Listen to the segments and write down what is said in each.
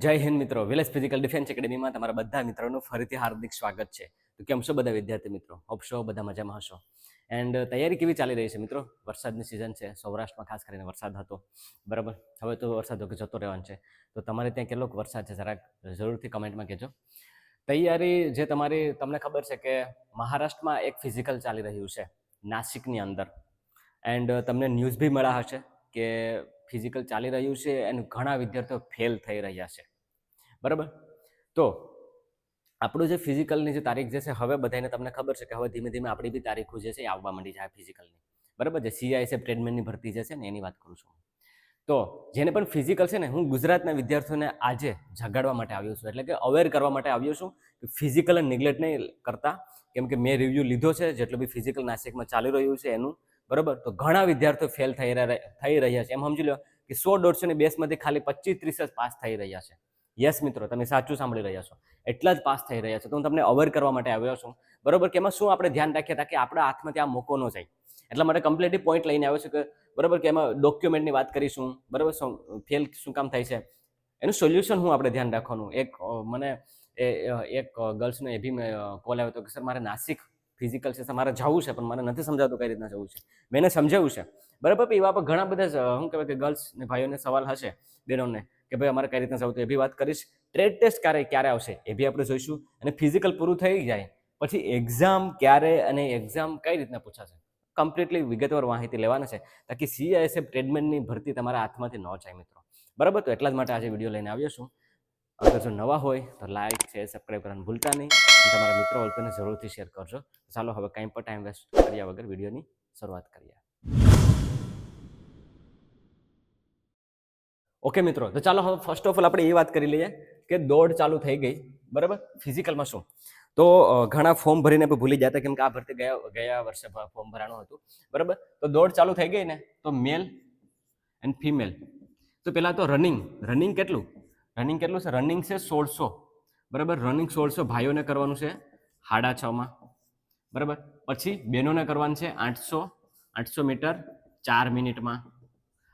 જય હિન્દ મિત્રો, village physical defence એકેડેમીમાં તમારા બધા મિત્રોનું ફરીથી હાર્દિક સ્વાગત છે. તો કેમ છો બધા વિદ્યાર્થી મિત્રો? હોપ છો બધા મજામાં હશો. એન્ડ તૈયારી કેવી ચાલી રહી છે મિત્રો? વરસાદની સિઝન છે, સૌરાષ્ટ્રમાં ખાસ કરીને વરસાદ હતો, બરાબર. હવે તો વરસાદ જતો રહેવાનો છે. તો તમારે ત્યાં કેટલોક વરસાદ છે જરાક જરૂરથી કમેન્ટમાં કહેજો. તૈયારી જે તમારી, તમને ખબર છે કે મહારાષ્ટ્રમાં એક ફિઝિકલ ચાલી રહ્યું છે નાસિકની અંદર. એન્ડ તમને ન્યૂઝ બી મળ્યા હશે કે ફિઝિકલ ચાલી રહ્યું છે અને ઘણા વિદ્યાર્થીઓ ફેલ થઈ રહ્યા છે, બરાબર. તો આપણું જે ફિઝિકલની જે તારીખ જે છે, હવે બધાને તમને ખબર છે કે હવે ધીમે ધીમે આપણી બી તારીખો જે છે એ આવવા માંડી જાય ફિઝિકલની, બરાબર. જે CISF ટ્રેડમેનની ભરતી જે છે ને એની વાત કરું છું. તો જેને પણ ફિઝિકલ છે ને, હું ગુજરાતના વિદ્યાર્થીઓને આજે જગાડવા માટે આવ્યો છું, એટલે કે અવેર કરવા માટે આવ્યો છું કે ફિઝિકલ નેગ્લેક્ટ નહીં કરતા. કેમ કે મેં રિવ્યૂ લીધો છે જેટલું બી ફિઝિકલ નાસિકમાં ચાલી રહ્યું છે એનું, બરાબર. તો ઘણા વિદ્યાર્થીઓ ફેલ થઈ રહ્યા છે. એમ સમજી લો કે 100-150 બેસમાંથી ખાલી 25-30 જ પાસ થઈ રહ્યા છે. યસ મિત્રો, તમે સાચું સાંભળી રહ્યા છો, એટલા જ પાસ થઈ રહ્યા છે. તો હું તમને અવેર કરવા માટે આવ્યો છું, બરાબર. કે એમાં શું આપણે ધ્યાન રાખીએ તાકે આપણા હાથમાંથી આ મોકો ન જાય. એટલા માટે કમ્પ્લીટલી પોઈન્ટ લઈને આવ્યો છું કે બરાબર, કે એમાં ડોક્યુમેન્ટની વાત કરીશું, બરાબર. ફેલ શું કામ થાય છે એનું સોલ્યુશન હું આપણે ધ્યાન રાખવાનું. મને એક ગર્લ્સનો એ બી કોલ આવ્યો હતો કે સર મારે નાસિક ફિઝિકલ છે, મારે જવું છે પણ મને નથી સમજાતું કઈ રીતના જવું છે. મેં એને સમજાવ્યું છે, બરાબર. એવા પર ઘણા બધા શું કહેવાય કે ગર્લ્સ ને ભાઈઓને સવાલ હશે, બહેનોને, કે ભાઈ અમારે કઈ રીતના જવું, તો એ બી વાત કરીશ. ટ્રેડ ટેસ્ટ ક્યારે આવશે એ બી આપણે જોઈશું. અને ફિઝિકલ પૂરું થઈ જાય પછી એક્ઝામ ક્યારે અને એક્ઝામ કઈ રીતના પૂછાશે, કમ્પ્લીટલી વિગતવાર માહિતી લેવાના છે તાકી CISF ટ્રેડમેનની ભરતી તમારા હાથમાંથી ન જાય મિત્રો, બરાબર. તો એટલા જ માટે આજે વિડીયો લઈને આવ્યો છું. અગર જો નવા હોય તો લાઈક શેર સબસ્ક્રાઈબ કરવાનું ભૂલતા નહીં. તમારા મિત્રો હોય તો જરૂરથી શેર કરજો. ચાલો હવે કંઈ પણ ટાઈમ વેસ્ટ કર્યા વગર વિડીયોની શરૂઆત કરીએ. ઓકે મિત્રો, તો ચાલો હવે ફર્સ્ટ ઓફ ઓલ આપણે એ વાત કરી લઈએ કે દોડ ચાલુ થઈ ગઈ, બરાબર. ફિઝિકલમાં શું, તો ઘણા ફોર્મ ભરીને ભૂલી જતા, કેમ કે આ ભરતી ગયા વર્ષે ફોર્મ ભરાણું હતું, બરાબર. તો દોડ ચાલુ થઈ ગઈ ને, તો મેલ એન્ડ ફિમેલ. તો પહેલા તો રનિંગ કેટલું છે? રનિંગ છે 1600, બરાબર. રનિંગ 1600 ભાઈઓને કરવાનું છે 6:30 બરાબર. પછી બહેનોને કરવાનું છે 800 મીટર 4 મિનિટમાં.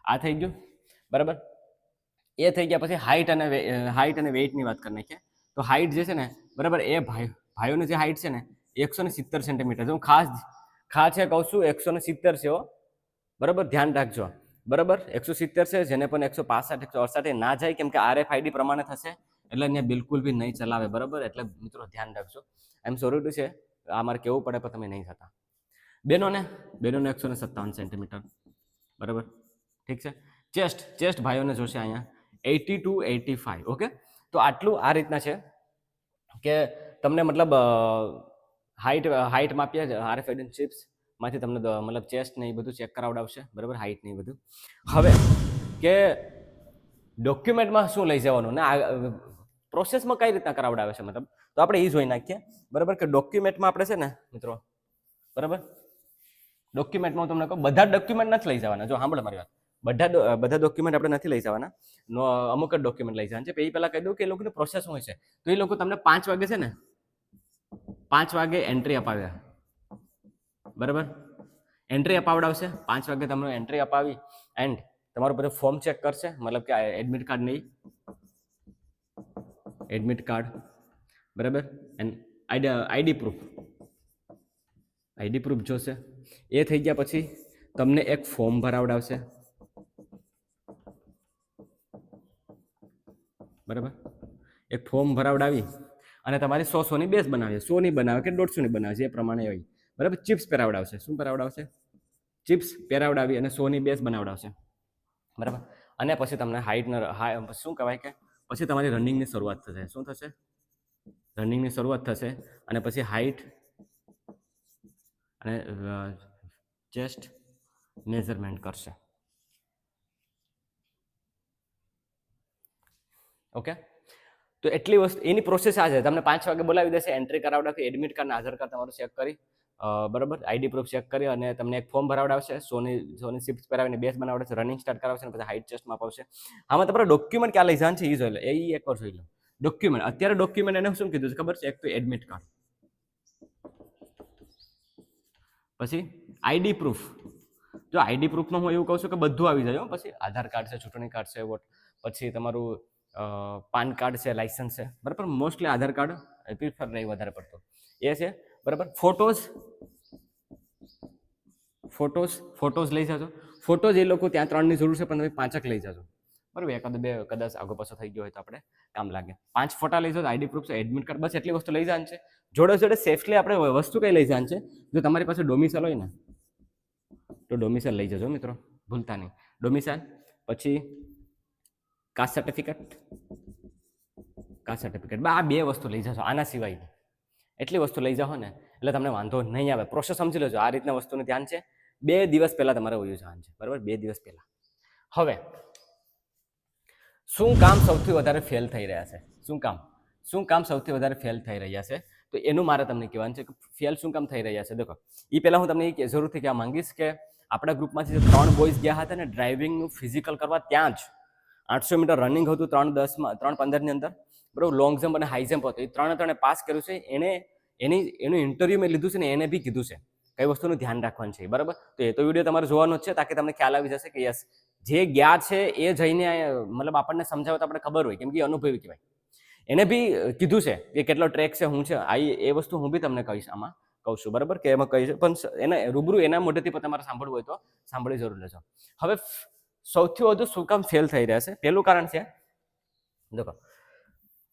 આ થઈ ગયું, બરાબર. એ થઈ ગયા પછી હાઈટ અને વેઇટની વાત કરી નાખીએ. તો હાઈટ જે છે ને, બરાબર, એ ભાઈઓની જે હાઈટ છે ને 170 સેન્ટીમીટર. હું ખાસ છે કહું છું 170 છે, બરાબર. ધ્યાન રાખજો, બરાબર. 170 છે. જેને પણ 165 168 ના જાય, કેમ કે RFID પ્રમાણે થશે એટલે અહીંયા બિલકુલ બી નહીં ચલાવે, બરાબર. એટલે મિત્રો ધ્યાન રાખજો. આઈ એમ સોરી ટુ છે, આ મારે કેવું પડે પણ તમે નહીં થતા. બહેનોને 157 સેન્ટીમીટર, બરાબર. ઠીક છે. ચેસ્ટ ભાઈઓને જોશે અહીંયા 80 to 85. ઓકે, તો આટલું આ રીતના છે કે તમને મતલબ હાઈટ માપીએ RFID ચિપ્સ માંથી તમને મતલબ ચેસ્ટ ને એ બધું ચેક કરાવડાવશે, બરાબર. હાઈટ ને એ બધું. હવે કે ડોક્યુમેન્ટમાં શું લઈ જવાનું ને પ્રોસેસમાં કઈ રીતના કરાવડાવે છે, મતલબ તો આપણે એ જોઈ નાખીએ, બરાબર. કે ડોક્યુમેન્ટમાં આપણે છે ને મિત્રો, બરાબર, ડોક્યુમેન્ટમાં તમને કહું બધા ડોક્યુમેન્ટ નથી લઈ જવાના. જો સાંભળો મારી વાત, બધા ડોક્યુમેન્ટ આપણે નથી લઈ જવાના, અમુક જ ડોક્યુમેન્ટ લઈ જવાના છે. એ પહેલા કહી દઉં કે એ લોકોની પ્રોસેસ શું હોય છે. તો એ લોકો તમને 5 વાગે છે ને, 5 વાગે એન્ટ્રી અપાવ્યા, બરાબર. એન્ટ્રી અપાવડાવશે 5 વાગે. તમને એન્ટ્રી અપાવી એન્ડ તમારું બધું ફોર્મ ચેક કરશે, મતલબ કે એડમિટ કાર્ડ નહીં, એડમિટ કાર્ડ, બરાબર. એન્ડ આઈડી પ્રૂફ જોશે. એ થઈ ગયા પછી તમને એક ફોર્મ ભરાવડાવશે, બરાબર. એક ફોર્મ ભરાવડાવી અને તમારી 100ની બેઝ બનાવે, 100ની બનાવે કે 150ની બનાવે છે એ પ્રમાણે હોય, બરાબર. ચિપ્સ પહેરાવડાવશે. શું પહેરાવડાવશે? ચિપ્સ પહેરાવડાવી અને 100ની બેઝ બનાવડાવશે, બરાબર. અને પછી તમને શું કહેવાય કે પછી તમારી રનિંગની શરૂઆત થશે. શું થશે? રનિંગની શરૂઆત થશે. અને પછી હાઈટ અને ચેસ્ટ મેઝરમેન્ટ કરશે. ઓકે, તો એટલી વસ્તુ એની પ્રોસેસ આ છે. તમને 5 વાગે બોલાવી દેશે, એન્ટ્રી કરાવડાવશે, એડમિટ કાર્ડ આધાર કાર્ડ તમારું ચેક કરી, બરાબર, આઈડી પ્રૂફ ચેક કરી અને તમને એક ફોર્મ ભરાવડાવશે, 100ની શિફ્ટ પહેરાવીને બેઝ બનાવડાવશે, રનિંગ સ્ટાર્ટ કરાવશે અને પછી હાઈટ ચેસ્ટમાં અપાવશે. આમાં તમારા ડોક્યુમેન્ટ ક્યાં લઈ જવાનું છે એ જોઈ લો, એ એકવાર જોઈ લો. ડોક્યુમેન્ટ અત્યારે ડોક્યુમેન્ટ એને શું કીધું છે ખબર છે? એક તો એડમિટ કાર્ડ, પછી આઈડી પ્રૂફ. જો આઈડી પ્રૂફમાં હું એવું કહું છું કે બધું આવી જાય. પછી આધાર કાર્ડ છે, ચૂંટણી કાર્ડ છે, પછી તમારું પાન કાર્ડ છે, લાઇસન્સ છે, બરાબર. મોસ્ટલી આધાર કાર્ડ પ્રિફર નહીં વધારે પડતો એ છે, બરાબર. ફોટોઝ લઈ જજો. ફોટોઝ એ લોકો ત્યાં 3ની જરૂર છે, પણ તમે 5 લઈ જજો, બરાબર. એકાદ 2 કદાચ આગો પાછો થઈ ગયો હોય તો આપણે કામ લાગે. 5 ફોટા લઈ જજો, આઈડી પ્રૂફ છે, એડમિટ કાર્ડ, બસ એટલી વસ્તુ લઈ જવાની છે. જોડે સેફલી આપણે વસ્તુ કઈ લઈ જવાની છે, જો તમારી પાસે ડોમિસાઇલ હોય ને તો ડોમિસાઇલ લઈ જજો મિત્રો, ભૂલતા નહીં. ડોમિસાઇલ, પછી કાસ્ટ સર્ટિફિકેટ, આ 2 વસ્તુ લઈ જશો. આના સિવાય એટલી વસ્તુ લઈ જાઓ ને એટલે તમને વાંધો નહીં આવે. પ્રોસેસ સમજી લેજો. આ રીતના વસ્તુનું ધ્યાન છે. 2 દિવસ પહેલા તમારે વયું જવાનું છે, બરાબર. 2 દિવસ પહેલા. હવે શું કામ સૌથી વધારે ફેલ થઈ રહ્યા છે? શું કામ સૌથી વધારે ફેલ થઈ રહ્યા છે? તો એનું મારે તમને કહેવાનું છે કે ફેલ શું કામ થઈ રહ્યા છે. દેખો, એ પહેલા હું તમને એ જરૂરથી કહેવા માંગીશ કે આપણા ગ્રુપમાંથી જે 3 બોયઝ ગયા હતા ને ડ્રાઇવિંગનું ફિઝિકલ કરવા, ત્યાં જ 800 મીટર રનિંગ હતું 3:15ની અંદર, બરાબર. લોંગ જમ્પ અને હાઈ જમ્પ હતો. એ 3 પાસ કર્યું છે. એનું ઇન્ટરવ્યુ મેં લીધું છે ને, એને બી કીધું છે કઈ વસ્તુનું ધ્યાન રાખવાનું છે, બરાબર. તો એ તો વિડીયો તમારે જોવાનો જ છે, તાકે તમને ખ્યાલ આવી જશે કે યસ, જે ગયા છે એ જઈને મતલબ આપણને સમજાવે તો આપણે ખબર હોય, કેમ કે અનુભવી કહેવાય. એને બી કીધું છે કે કેટલો ટ્રેક છે, શું છે. એ વસ્તુ હું બી તમને કહીશ, આમાં કહું છું, બરાબર, કે એમાં કહીશ. પણ એને રૂબરૂ એના મોઢેથી પણ તમારે સાંભળવું હોય તો સાંભળી જરૂર લેજો. હવે સૌથી વધુ શું કામ ફેલ થઈ રહ્યા છે? પહેલું કારણ છે, દેખો,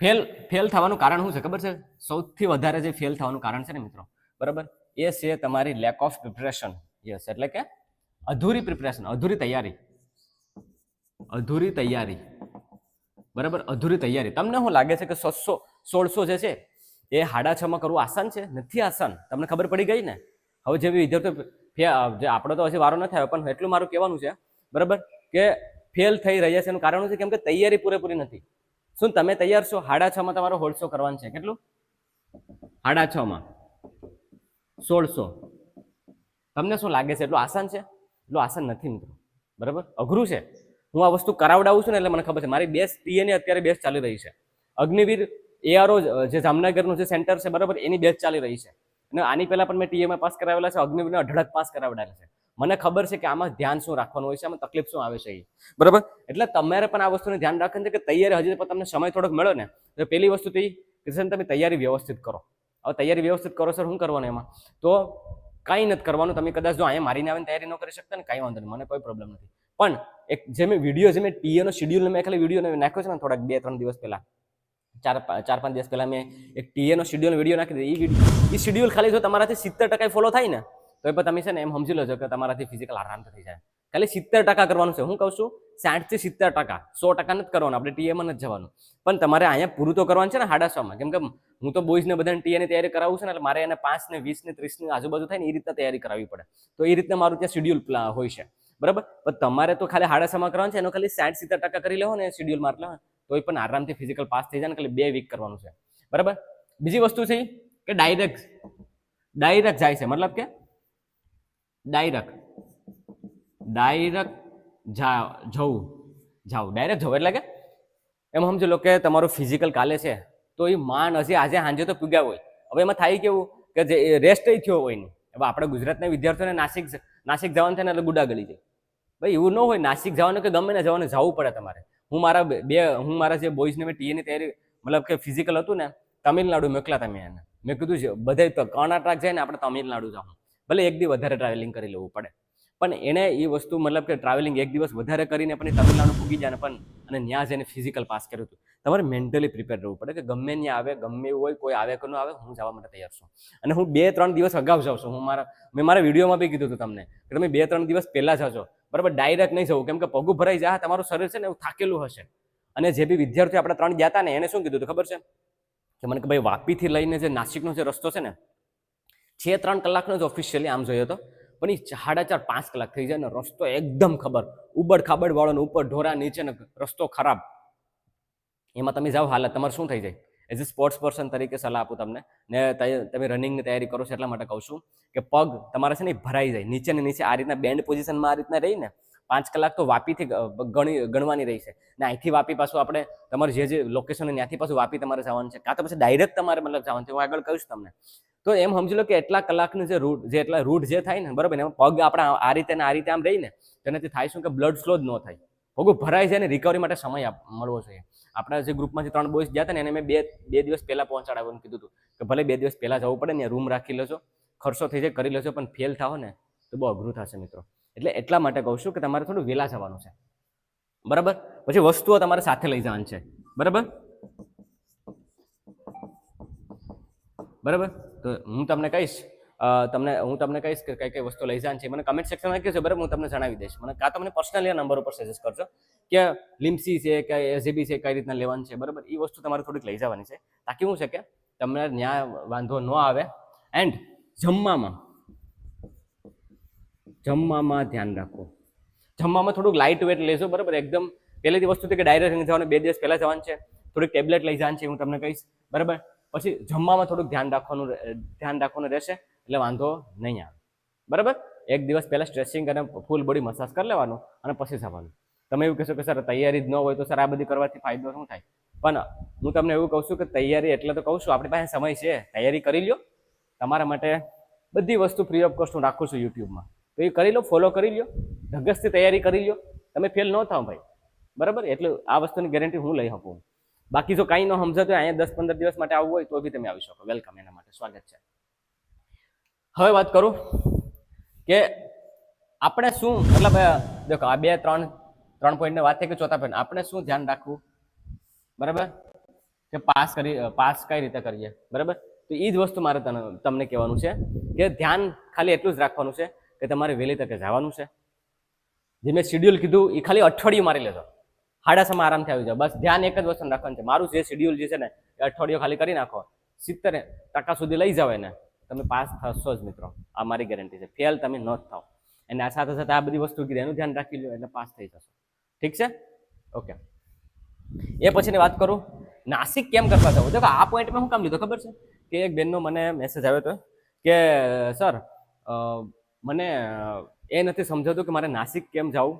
ફેલ થવાનું કારણ શું છે ખબર છે? સૌથી વધારે જે ફેલ થવાનું કારણ છે ને મિત્રો, બરાબર, એ છે તમારી લેક ઓફ પ્રિપરેશન. યસ, એટલે કે અધૂરી પ્રિપરેશન, અધૂરી તૈયારી, બરાબર. અધૂરી તૈયારી. તમને શું લાગે છે કે 1600 જે છે એ 6.5 કરવું આસાન છે? નથી આસાન. તમને ખબર પડી ગઈ ને. હવે જે વિદ્યાર્થીઓ, જે આપણો તો હજી વારો નથી આવ્યો, પણ એટલું મારું કહેવાનું છે, બરાબર, કે ફેલ થઈ રહ્યા છે એનું કારણ છે કેમ કે તૈયારી પૂરેપૂરી નથી. શું તમે તૈયાર છો? 6.5 તમારો 1600 કરવાનું છે. કેટલું? 6.5 1600. તમને શું લાગે છે એટલું આસાન છે? એટલું આસાન નથી મિત્રો, બરાબર. અઘરું છે. હું આ વસ્તુ કરાવડાવું છું ને એટલે મને ખબર છે. મારી બેસ્ટ ટીએની અત્યારે બેસ્ટ ચાલી રહી છે. અગ્નિવીર એઆરઓ જે જામનગરનું જે સેન્ટર છે, બરાબર, એની બેસ્ટ ચાલી રહી છે. અને આની પહેલા પણ મેં ટીએમાં પાસ કરાવેલા છે, અગ્નિવીરને અઢળક પાસ કરાવેલા છે. મને ખબર છે કે આમાં ધ્યાન શું રાખવાનું હોય છે, આમાં તકલીફ શું આવે છે, બરાબર. એટલે તમારે પણ આ વસ્તુને ધ્યાન રાખવાનું છે કે તૈયારી હજી પણ તમને સમય થોડોક મળ્યો ને, તો પહેલી વસ્તુ તો તમે તૈયારી વ્યવસ્થિત કરો. હવે તૈયારી વ્યવસ્થિત કરો સર, શું કરવાનું એમાં? તો કાંઈ નથી કરવાનું. તમે કદાચ જો અહીંયા મારીને આવીને તૈયારી ન કરી શકતા ને, કાંઈ વાંધો નહીં, મને કોઈ પ્રોબ્લેમ નથી. પણ એક જે મેં વિડીયો, જે મેં ટીએનો શેડ્યુલ મેં ખાલી વિડીયો નાખ્યો છે ને, થોડાક 2-3 દિવસ પહેલા, 4-5 દિવસ પહેલા મેં એક ટીએનો શેડ્યુલ વિડીયો નાખી દીધો. એ શેડ્યુલ ખાલી જો તમારાથી 70% ફોલો થાય ને, તો એ પણ તમે છે ને એમ સમજી લેજો કે તમારાથી ફિઝિકલ આરામથી થઈ જાય. ખાલી 70% કરવાનું છે. હું કહું છું 60 થી 70%, 100% નથી કરવાનું. આપણે ટીએમાં નથી જવાનું. પણ તમારે અહીંયા પૂરું તો કરવાનું છે ને 6.5માં. કેમ કે હું તો બોયઝને બધાને ટીએની તૈયારી કરાવું છું ને, એટલે મારે એને 5 ને 20 ને 30 ની આજુબાજુ થાય ને એ રીતના તૈયારી કરાવવી પડે. તો એ રીતના મારું ત્યાં શેડ્યુલ હોય છે, બરાબર. પણ તમારે તો ખાલી 6.5માં કરવાનું છે. એનો ખાલી 60-70% કરી લેવો ને શેડ્યુલ માર લો, તો એ પણ આરામથી ફિઝિકલ પાસ થઈ જાય ને. ખાલી 2 વીક કરવાનું છે, બરાબર. બીજી વસ્તુ છે કે ડાયરેક્ટ જાય છે, મતલબ કે ડાયરેક્ટ જવું એટલે કે એમ સમજો લો કે તમારું ફિઝિકલ કાલે છે, તો એ માન હજી આજે સાંજે તો પૂગ્યા હોય. હવે એમાં થાય કેવું કે જે રેસ્ટ થયો હોય નહીં. હવે આપણે ગુજરાતના વિદ્યાર્થીઓને નાસિક જવાનું થાય ને એટલે ગુડા ગળી જાય. ભાઈ એવું ન હોય. નાસિક જવાનું કે ગમે ને જવાનું જવું પડે તમારે. હું મારા જે બોયઝને મેં ટીએની તૈયારી, મતલબ કે ફિઝિકલ હતું ને, તમિલનાડુ મોકલા તમે એને. મેં કીધું છે બધે કર્ણાટક જાય ને આપણે તમિલનાડુ જાઉં, ભલે 1 દિવસ વધારે ટ્રાવેલિંગ કરી લેવું પડે, પણ એને એ વસ્તુ, મતલબ કે ટ્રાવેલિંગ 1 દિવસ વધારે કરીને પણ તમિલનાડુ પૂગી જાય ને, પણ અને ત્યાં જઈને ફિઝિકલ પાસ કર્યું હતું. તમારે મેન્ટલી પ્રિપેર રહેવું પડે કે ગમે ત્યાં આવે, ગમે એવું હોય, કોઈ આવે કે ન આવે, હું જવા માટે તૈયાર છું. અને હું 2-3 દિવસ અગાઉ જાઉં છું. મેં મારા વિડીયોમાં બી કીધું હતું તમને કે તમે 2-3 દિવસ પહેલા જજો, બરાબર. ડાયરેક્ટ નહીં જવું, કેમ કે પગું ભરાઈ જાય, તમારું શરીર છે ને એવું થાકેલું હશે. અને જે બી વિદ્યાર્થીઓ આપણે 3 ગયા હતા ને, એને શું કીધું હતું ખબર છે કે મને કે ભાઈ વાપીથી લઈને જે નાસિકનો જે રસ્તો છે ને, 3 કલાકનો જ ઓફિશિયલી આમ જોયો હતો, પણ એ 4.5-5 કલાક થઈ જાય ને. રસ્તો એકદમ ઉબડ ખાબડ વાળો ને, ઉપર ઢોરા, નીચે ને રસ્તો ખરાબ. એમાં તમે જાઓ, હાલત તમારે શું થઈ જાય. એઝ અ સ્પોર્ટ્સ પર્સન તરીકે સલાહ આપું તમને, ને તમે રનિંગની તૈયારી કરો છો એટલા માટે કહું છું કે પગ તમારા છે ને ભરાઈ જાય, નીચે ને નીચે આ રીતના બેન્ડ પોઝિશનમાં આ રીતના રહીને 5 કલાક તો વાપીથી ગણવાની રહી છે. ને અહીંથી વાપી પાછું આપણે તમારે જે લોકેશન ત્યાંથી પાછું વાપી તમારે જવાનું છે, કાં તો પછી ડાયરેક્ટ તમારે મતલબ જવાનું છે. હું આગળ કહીશ તમને. તો એમ સમજી લો કે એટલા કલાકનું જે એટલા રૂટ જે થાય ને, બરાબર, એમાં પગ આપણા આ રીતે ને આ રીતે આમ રહીને, તેનાથી થાય શું કે બ્લડ ફ્લો જ ન થાય, પગ ભરાઈ જાય ને રિકવરી માટે સમય મળવો જોઈએ. આપણા જે ગ્રુપમાંથી 3 બોયઝ ગયા હતા ને એને મેં બે દિવસ પહેલા પહોંચાડવાનું કીધું હતું કે ભલે 2 દિવસ પહેલા જવું પડે ને, રૂમ રાખી લેજો, ખર્ચો થઈ જાય કરી લેજો, પણ ફેલ થાઓ ને તો બહુ અઘરું થશે મિત્રો. એટલે એટલા માટે કહું છું કે તમારે થોડું વહેલા જવાનું છે, બરાબર. પછી વસ્તુઓ તમારે સાથે લઈ જવાની છે, બરાબર. તો હું તમને કહીશ કે કઈ કઈ વસ્તુ લઈ જવાની છે મને કમેન્ટ સેક્શનમાં કહેજો, બરાબર. હું તમને જણાવી દઈશ. મને કાં તો મને પર્સનલી નંબર ઉપર સજેસ્ટ કરજો કે લિમ્સી છે કે એસજીબી છે કઈ રીતના લેવાનું છે, બરાબર. એ વસ્તુ તમારે થોડીક લઈ જવાની છે તાકી શું છે કે તમને ન્યાય વાંધો ન આવે. એન્ડ જમવામાં ધ્યાન રાખો. જમવામાં થોડુંક લાઇટ વેટ લેજો, બરાબર. એકદમ પહેલેથી વસ્તુ કે ડાયરેક્ટ નહીં જવાનું, 2 દિવસ પહેલા જવાનું છે, થોડીક ટેબ્લેટ લઈ જવાનું છે, હું તમને કહીશ, બરાબર. પછી જમવામાં થોડુંક ધ્યાન રાખવાનું રહેશે એટલે વાંધો નહીં આવે, બરાબર. 1 દિવસ પહેલા સ્ટ્રેચિંગ અને ફૂલ બોડી મસાજ કરી લેવાનું અને પછી જવાનું. તમે એવું કહેશો કે સર તૈયારી જ ન હોય તો સર આ બધી કરવાથી ફાયદો શું થાય? પણ હું તમને એવું કહું છું કે તૈયારી એટલે તો કહું છું આપણી પાસે સમય છે, તૈયારી કરી લો. તમારા માટે બધી વસ્તુ ફ્રી ઓફ કોસ્ટ હું રાખું છું યુટ્યુબમાં, તો એ કરી લો, ફોલો કરી લો, ધગસથી તૈયારી કરી લો, તમે ફેલ ન થાવ ભાઈ, બરાબર. એટલે આ વસ્તુની ગેરંટી હું લઈ શકું. બાકી જો કાંઈ ન સમજાતું હોય અહીંયા 10-15 દિવસ માટે આવવું હોય તો બી તમે આવી શકો, વેલકમ, એના માટે સ્વાગત છે. હવે વાત કરું કે આપણે શું મતલબ દેખો આ 3 પોઈન્ટની વાત થઈ કે ચોથા પોઈન્ટ આપણે શું ધ્યાન રાખવું, બરાબર, કે પાસ કઈ રીતે કરીએ, બરાબર. તો એ જ વસ્તુ મારે તમને કહેવાનું છે કે ધ્યાન ખાલી એટલું જ રાખવાનું છે કે તમારે વહેલી તકે જવાનું છે. જે મેં શેડ્યુલ કીધું એ ખાલી અઠવાડિયું મારી લેજો, 6:30 આરામથી આવી જાવ. બસ ધ્યાન એક જ વસ્તુ રાખવાનું છે. મારું જે શેડ્યુલ જે છે ને એ અઠવાડિયું ખાલી કરી નાખો, 70% સુધી લઈ જાવ ને તમે પાસ થશો જ મિત્રો, આ મારી ગેરંટી છે. ફેલ તમે ન જ થાવ. અને આ સાથે સાથે આ બધી વસ્તુ કીધી એનું ધ્યાન રાખી લો એટલે પાસ થઈ જશો, ઠીક છે, ઓકે. એ પછીની વાત કરું નાસિક કેમ કરવા જવું. દેખો આ પોઈન્ટ મેં શું કામ લીધો ખબર છે કે એક બેનનો મને મેસેજ આવ્યો હતો કે સર મને એ નથી સમજાતું કે મારે નાસિક કેમ જવું,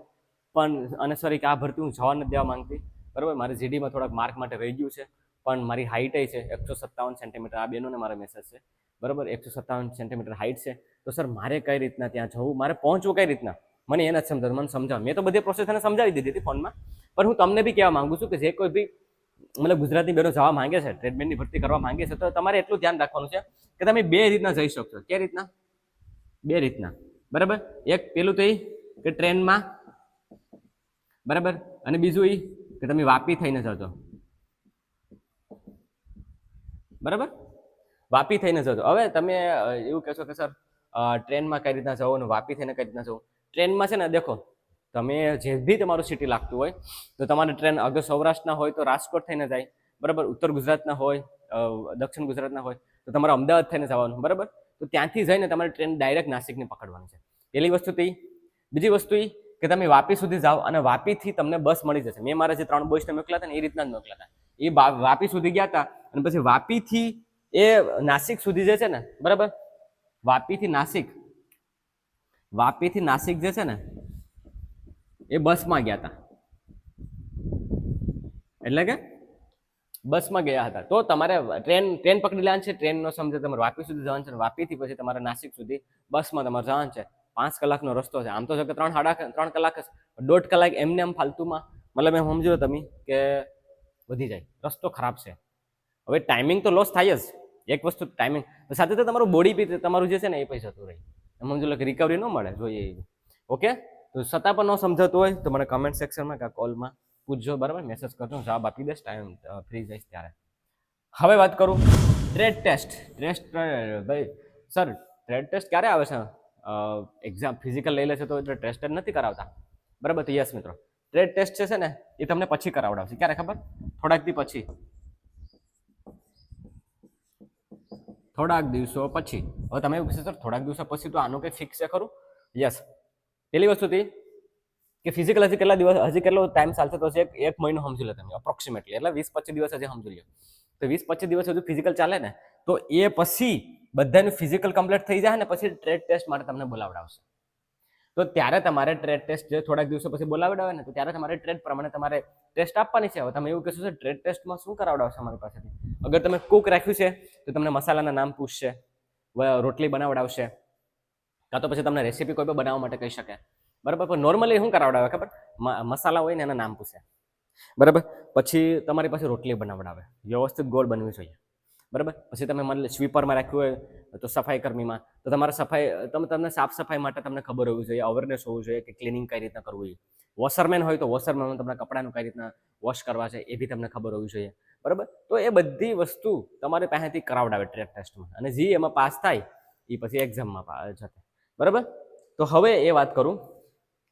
પણ અને સર કે આ ભરતી હું જવા નથી દેવા માંગતી, બરાબર. મારે જીડીમાં થોડાક માર્ક માટે રહી ગયું છે, પણ મારી હાઇટ છે 157 સેન્ટીમીટર. આ બેનોને મારા મેસેજ છે, બરાબર. 157 સેન્ટીમીટર હાઇટ છે, તો સર મારે કઈ રીતના ત્યાં જવું, મારે પહોંચવું કઈ રીતના, મને એ નથી સમજાતું, મને સમજાવ. મેં તો બધી પ્રોસેસ એને સમજાવી દીધી હતી ફોનમાં, પણ હું તમને બી કહેવા માંગુ છું કે જે કોઈ બી મતલબ ગુજરાતની બેનો જવા માંગે છે, ટ્રેડમેનની ભરતી કરવા માંગે છે, તો તમારે એટલું ધ્યાન રાખવાનું છે કે તમે 2 રીતના જઈ શકશો. કઈ રીતના? 2 રીતના, બરાબર. એક પેલું તો એ કે ટ્રેનમાં, બરાબર, અને બીજું એ કે તમે વાપી થઈને જજો, બરાબર. વાપી થઈને જજો. હવે તમે એવું કહેશો કે સર ટ્રેનમાં કઈ રીતના જવું અને વાપી થઈને કઈ રીતના જવું. ટ્રેનમાં છે ને દેખો તમે જે બી તમારું સિટી લાગતું હોય તો તમારે ટ્રેન અગર સૌરાષ્ટ્રના હોય તો રાજકોટ થઈને જાય, બરાબર. ઉત્તર ગુજરાતના હોય, દક્ષિણ ગુજરાતના હોય તો તમારે અમદાવાદ થઈને જવાનું, બરાબર. તો ત્યાંથી જઈને તમારે ટ્રેન ડાયરેક્ટ નાસિકની પકડવાની છે. પહેલી વસ્તુ તો એ. બીજી વસ્તુ એ કે તમે વાપી સુધી જાઓ અને વાપીથી તમને બસ મળી જશે. મેં મારા જે 3 બોયસને મોકલ્યા હતા ને એ રીતના જ મોકલ્યા હતા. એ વાપી સુધી ગયા હતા અને પછી વાપીથી એ નાસિક સુધી જે છે ને, બરાબર, વાપીથી નાસિક જે છે ને એ બસમાં ગયા હતા, એટલે કે બસમાં ગયા હતા. તો તમારે ટ્રેન પકડી લેવાની છે. ટ્રેન નો સમજે તમારે વાપી સુધી જવાનું છે, વાપીથી પછી તમારે નાસિક સુધી બસમાં તમારે જવાનું છે. 5 કલાકનો રસ્તો છે. આમ તો જો કે 3 કલાક 1.5 કલાક એમને એમ ફાલતુમાં મતલબ એમ સમજો તમે કે વધી જાય. રસ્તો ખરાબ છે. હવે ટાઈમિંગ તો લોસ થાય જ, એક વસ્તુ ટાઈમિંગ, સાથે તો તમારું બોડી બી તમારું જે છે ને એ પછી જતું રહે, એમ સમજો કે રિકવરી ન મળે જોઈએ, ઓકે. તો છતાં પણ ન સમજાતું હોય તો મને કમેન્ટ સેક્શનમાં કે કોલમાં પૂછજો, બરાબર. મેસેજ કરજો, જવાબ આપી દઈશ ટાઈમ ફ્રી જઈશ ત્યારે. હવે વાત કરું ટ્રેડ ટેસ્ટ. ભાઈ સર ટ્રેડ ટેસ્ટ ક્યારે આવે છે? એક્ઝામ ફિઝિકલ લઈ લે છે તો એટલે ટેસ્ટ જ નથી કરાવતા, બરાબર. તો યસ મિત્રો, ટ્રેડ ટેસ્ટ છે ને એ તમને પછી કરાવડાવશે. ક્યારે ખબર? થોડાક દિવસો પછી. હવે તમે એવું કહેશો સર થોડાક દિવસો પછી તો આનું કંઈ ફિક્સ છે ખરું? યસ. પહેલી વસ્તુ હતી કે ફિઝિકલ હજી કેટલો ટાઈમ ચાલશે તો એક મહિનો સમજી લો તમે અપ્રોક્સિમેટલી, એટલે 20-25 દિવસ હજી સમજી લો. તો 20-25 દિવસ હજુ ફિઝિકલ ચાલે ને તો એ પછી બધાનું ફિઝિકલ કમ્પ્લીટ થઈ જાય ને પછી ટ્રેડ ટેસ્ટ માટે તમને બોલાવડાવશે. તો ત્યારે તમારે ટ્રેડ ટેસ્ટ જે થોડાક દિવસો પછી બોલાવડાવે ને તો ત્યારે તમારે ટ્રેડ પ્રમાણે તમારે ટેસ્ટ આપવાની છે. હવે તમે એવું કહેશો ટ્રેડ ટેસ્ટમાં શું કરાવડાવશે અમારી પાસેથી? અગર તમે કુક રાખ્યું છે તો તમને મસાલાના નામ પૂછશે, રોટલી બનાવડાવશે, કાં તો પછી તમને રેસીપી કોઈ પણ બનાવવા માટે કહી શકે, બરાબર. પણ નોર્મલી શું કરાવડાવે ખબર? મસાલા હોય ને એના નામ પૂછે. બરાબર. પછી તમારી પાસે રોટલી બનાવડાવે, વ્યવસ્થિત ગોળ બનવી જોઈએ. બરાબર. પછી તમે મને સ્વીપરમાં રાખ્યું હોય તો સફાઈ કર્મીમાં, તો તમારે તમને સાફ સફાઈ માટે તમને ખબર હોવી જોઈએ, અવેરનેસ હોવું જોઈએ કે ક્લિનિંગ કઈ રીતના કરવું જોઈએ. વોશરમેન હોય તો વોશરમેનમાં તમને કપડાનું કઈ રીતના વોશ કરવા છે એ બી તમને ખબર હોવી જોઈએ. બરાબર. તો એ બધી વસ્તુ તમારી પાસેથી કરાવડાવે ટ્રેડ ટેસ્ટમાં, અને જે એમાં પાસ થાય એ પછી એક્ઝામમાં જશે. બરાબર. તો હવે એ વાત કરું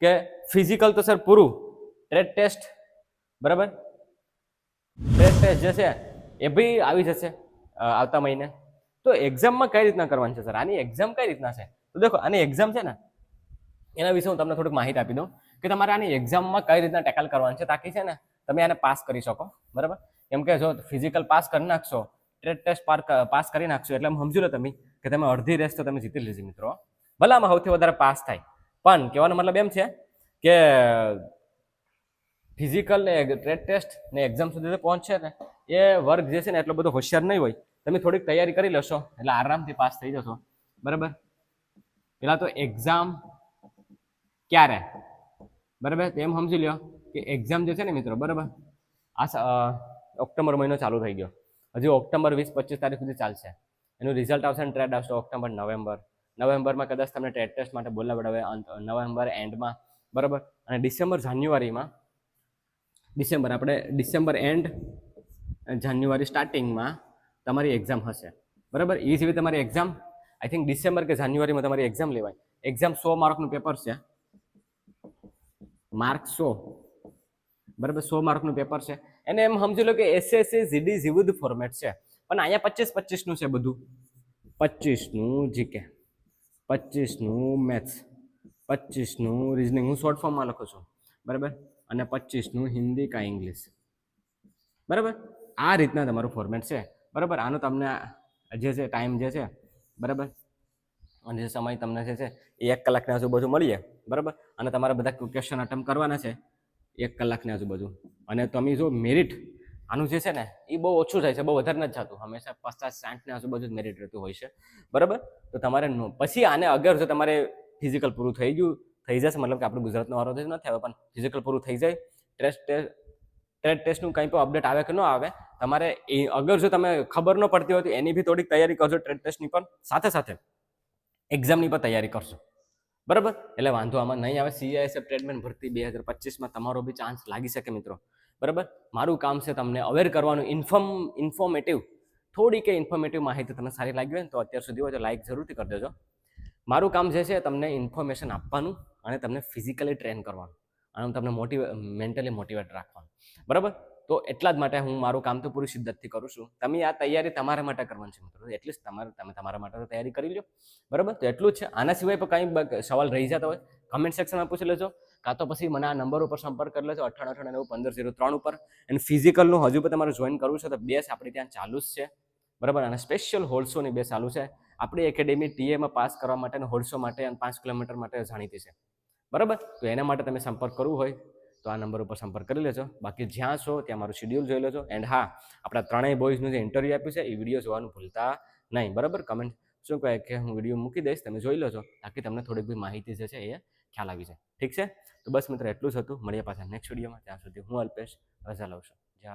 કે ફિઝિકલ તો સર પૂરું, ટ્રેડ ટેસ્ટ, બરાબર, ટ્રેડ ટેસ્ટ જે છે એ બી આવી જશે આવતા મહિને. તો એક્ઝામમાં કઈ રીતના કરવાની છે સર? આની એક્ઝામ કઈ રીતના છે? તો દેખો, આની એક્ઝામ છે ને, એના વિશે હું તમને થોડીક માહિતી આપી દઉં કે તમારે આની એક્ઝામમાં કઈ રીતના ટેકલ કરવાની છે, તાકી છે ને તમે આને પાસ કરી શકો. બરાબર. કેમ કે જો ફિઝિકલ પાસ કરી નાખશો, ટ્રેડ ટેસ્ટ પાસ કરી નાખશો, એટલે સમજી લો કે તમે અડધી રેસ તો તમે જીતી લીધી મિત્રો. ભલે આમાં સૌથી વધારે પાસ થાય, પણ કહેવાનો મતલબ એમ છે કે ફિઝિકલ ને ટ્રેડ ટેસ્ટ ને એક્ઝામ સુધી પહોંચશે ને એ વર્ગ જે છે ને એટલો બધો હોશિયાર નહીં હોય. તમે થોડીક તૈયારી કરી લેશો એટલે આરામથી પાસ થઈ જશો. બરાબર. પેલા તો એક્ઝામ ક્યારે, બરાબર, એમ સમજી લો કે એક્ઝામ જે છે ને મિત્રો, બરાબર, આ ઓક્ટોબર મહિનો ચાલુ થઈ ગયો, હજુ ઓક્ટોબર 20-25 તારીખ સુધી ચાલશે. એનું રિઝલ્ટ આવશે ને ટ્રેડ આવશે ઓક્ટોબર નવેમ્બરમાં કદાચ તમને ટ્રેડ ટેસ્ટ માટે બોલાવડાવે નવેમ્બર એન્ડમાં. બરાબર. અને ડિસેમ્બર એન્ડ જાન્યુઆરી સ્ટાર્ટિંગમાં તમારી એક્ઝામ હશે. બરાબર. એ સિવાય તમારી એક્ઝામ આઈ થિંક ડિસેમ્બર કે જાન્યુઆરીમાં તમારી એક્ઝામ લેવાય. એક્ઝામ 100 માર્કનું પેપર છે, માર્ક 100, બરાબર, 100 માર્કનું પેપર છે. એને એમ સમજી લો કે એસએસસી જીડી જેવું જ ફોર્મેટ છે, પણ અહીંયા 25-25નું છે બધું. 25નું જીકે, 25નું મેથ્સ, 25નું રીઝનિંગ, હું શોર્ટ ફોર્મમાં લખું છું. બરાબર. અને 25નું હિન્દી કા ઇંગ્લિશ. બરાબર. આ રીતના તમારું ફોર્મેટ છે. બરાબર. આનો તમને જે છે ટાઈમ જે છે, બરાબર, અને જે સમય તમને જે છે એ 1 કલાકની આજુબાજુ મળીએ. બરાબર. અને તમારે બધા ક્વેશ્ચન અટેમ્પ કરવાના છે 1 કલાકની આજુબાજુ. અને તમે જો મેરિટ આનું જે છે ને એ બહુ ઓછું જાય છે, બહુ વધારે નથી જતું, હંમેશા 50-60ની આજુબાજુ જ મેરિટ રહેતું હોય છે. બરાબર. તો તમારે પછી આને અગર જો તમારે ફિઝિકલ પૂરું થઈ જશે, મતલબ કે આપણું ગુજરાતનો વારો નથી આવ્યો, પણ ફિઝિકલ પૂરું થઈ જાય, ટ્રેડ ટેસ્ટનું કંઈ પણ અપડેટ આવે કે ન આવે, તમારે અગર જો તમે ખબર ન પડતી હોય તો એની બી થોડીક તૈયારી કરજો, ટ્રેડ ટેસ્ટની પણ સાથે સાથે એક્ઝામની પણ તૈયારી કરશો. બરાબર. એટલે વાંધો આમાં નહીં આવે. CISF ટ્રેડમેન ભરતી 2025માં તમારો બી ચાન્સ લાગી શકે મિત્રો. બરાબર. મારું કામ છે તમને અવેર કરવાનું, થોડી કે ઇન્ફોર્મેટિવ માહિતી તમને સારી લાગી હોય ને તો અત્યાર સુધી હોય તો લાઈક જરૂરથી કરી દેજો. મારું કામ જે છે તમને ઇન્ફોર્મેશન આપવાનું અને તમને ફિઝિકલી ટ્રેન કરવાનું અને તમને મેન્ટલી મોટિવેટ રાખવાનું. બરાબર. તો એટલા જ માટે હું મારું કામ તો પૂરી શિદ્દતથી કરું છું. તમે આ તૈયારી તમારા માટે કરવાની છે મિત્રો, એટલીસ્ટ તમે તમારા માટે તો તૈયારી કરી લો. બરાબર. તો એટલું જ છે. આના સિવાય પણ કંઈ સવાલ રહી જતા હોય કમેન્ટ સેક્શનમાં પૂછી લેજો, કાં તો પછી મને આ નંબર ઉપર સંપર્ક કરી લેજો 9898915003 ઉપર. અને ફિઝિકલનું હજુ પણ તમારે જોઈન કરવું છે તો બેસ આપણે ત્યાં ચાલુ જ છે. બરાબર. અને સ્પેશિયલ હોલ્સોની બેસ ચાલુ છે. આપણી એકેડેમી ટીએમાં પાસ કરવા માટે અને હોલ્સો માટે અને 5 કિલોમીટર માટે જાણીતી છે. બરાબર. તો એના માટે તમે સંપર્ક કરવું હોય તો આ નંબર ઉપર સંપર્ક કરી લેજો. બાકી જ્યાં છો ત્યાં મારું શેડ્યુલ જોઈ લેજો. એન્ડ હા, આપણા ત્રણેય બોયઝનું જે ઇન્ટરવ્યૂ આપ્યું છે એ વિડીયો જોવાનું ભૂલતા નહીં. બરાબર. કમેન્ટ શું કહે કે હું વિડીયો મૂકી દઈશ, તમે જોઈ લેજો, તાકી તમને થોડીક બી માહિતી જે છે એ ખ્યાલ આવી જાય. ઠીક છે. તો બસ મિત્રો એટલું જ હતું. મળીએ પાછા નેક્સ્ટ વિડીયોમાં. ત્યાં સુધી હું અલ્પેશ રજા લઉં છું. જય